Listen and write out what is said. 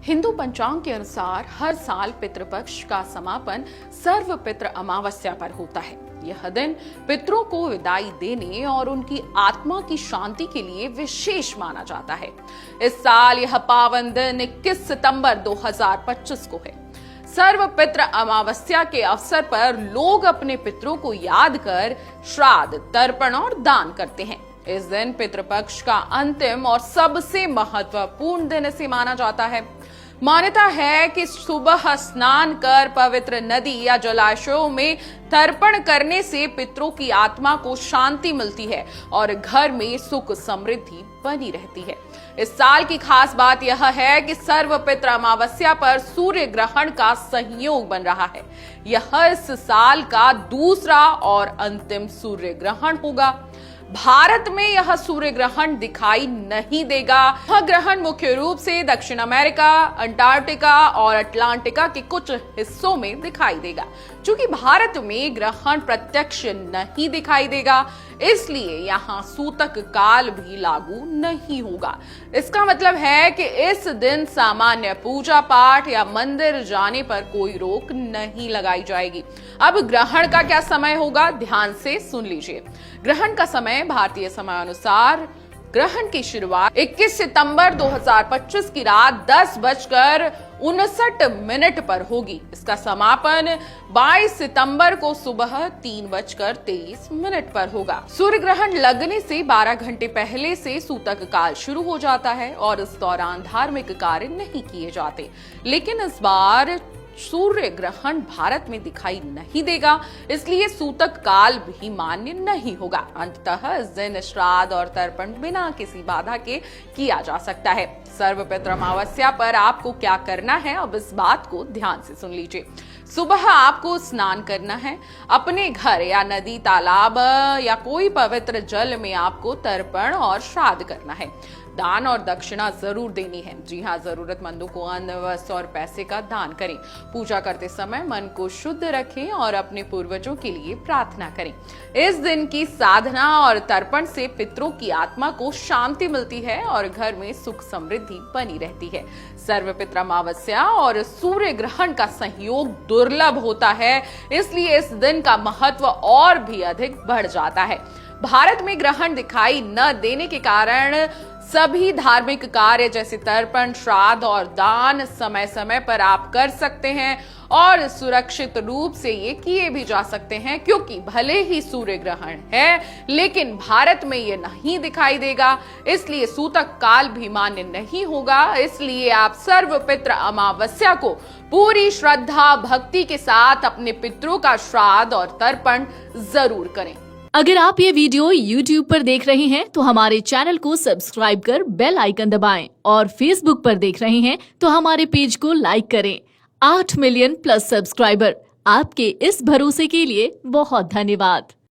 हिंदू पंचांग के अनुसार हर साल पितृपक्ष का समापन सर्व पितृ अमावस्या पर होता है। यह दिन पितरों को विदाई देने और उनकी आत्मा की शांति के लिए विशेष माना जाता है। इस साल यह पावन दिन 21 सितंबर 2025 को है। सर्व पितृ अमावस्या के अवसर पर लोग अपने पितरों को याद कर श्राद्ध, तर्पण और दान करते हैं। इस दिन पितृपक्ष का अंतिम और सबसे महत्वपूर्ण दिन इसे माना जाता है। मान्यता है कि सुबह स्नान कर पवित्र नदी या जलाशयों में तर्पण करने से पितरों की आत्मा को शांति मिलती है और घर में सुख समृद्धि बनी रहती है। इस साल की खास बात यह है कि सर्व पितृ अमावस्या पर सूर्य ग्रहण का संयोग बन रहा है। यह इस साल का दूसरा और अंतिम सूर्य ग्रहण होगा। भारत में यह सूर्य ग्रहण दिखाई नहीं देगा। यह ग्रहण मुख्य रूप से दक्षिण अमेरिका, अंटार्कटिका और अटलांटिका के कुछ हिस्सों में दिखाई देगा। चूंकि भारत में ग्रहण प्रत्यक्ष नहीं दिखाई देगा, इसलिए यहाँ सूतक काल भी लागू नहीं होगा। इसका मतलब है कि इस दिन सामान्य पूजा पाठ या मंदिर जाने पर कोई रोक नहीं लगाई जाएगी। अब ग्रहण का क्या समय होगा, ध्यान से सुन लीजिए। ग्रहण का समय भारतीय समय अनुसार ग्रहण की शुरुआत 21 सितंबर 2025 की रात 10:59 पर होगी। इसका समापन 22 सितंबर को सुबह 3:23 पर होगा। सूर्य ग्रहण लगने से 12 घंटे पहले से सूतक काल शुरू हो जाता है और इस दौरान धार्मिक कार्य नहीं किए जाते। लेकिन इस बार सूर्य ग्रहण भारत में दिखाई नहीं देगा, इसलिए सूतक काल भी मान्य नहीं होगा। अंततः इस दिन श्राद्ध और तर्पण बिना किसी बाधा के किया जा सकता है। सर्व पितृ अमावस्या पर आपको क्या करना है, अब इस बात को ध्यान से सुन लीजिए। सुबह आपको स्नान करना है। अपने घर या नदी, तालाब या कोई पवित्र जल में आपको तर्पण और श्राद्ध करना है। दान और दक्षिणा जरूर देनी है। जी हाँ, जरूरतमंदों को अन्न, वस्त्र और पैसे का दान करें। पूजा करते समय मन को शुद्ध रखें और अपने पूर्वजों के लिए प्रार्थना करें। इस दिन की साधना और तर्पण से पितरों की आत्मा को शांति मिलती है और घर में सुख समृद्धि बनी रहती है। सर्व पितृ अमावस्या और सूर्य ग्रहण का संयोग दुर्लभ होता है, इसलिए इस दिन का महत्व और भी अधिक बढ़ जाता है। भारत में ग्रहण दिखाई न देने के कारण सभी धार्मिक कार्य जैसे तर्पण, श्राद्ध और दान समय समय पर आप कर सकते हैं और सुरक्षित रूप से ये किए भी जा सकते हैं, क्योंकि भले ही सूर्य ग्रहण है लेकिन भारत में ये नहीं दिखाई देगा, इसलिए सूतक काल भी मान्य नहीं होगा। इसलिए आप सर्व पितृ अमावस्या को पूरी श्रद्धा भक्ति के साथ अपने पितरों का श्राद्ध और तर्पण जरूर करें। अगर आप ये वीडियो YouTube पर देख रहे हैं तो हमारे चैनल को सब्सक्राइब कर बेल आइकन दबाएं और Facebook पर देख रहे हैं तो हमारे पेज को लाइक करें। 8 मिलियन प्लस सब्सक्राइबर, आपके इस भरोसे के लिए बहुत धन्यवाद।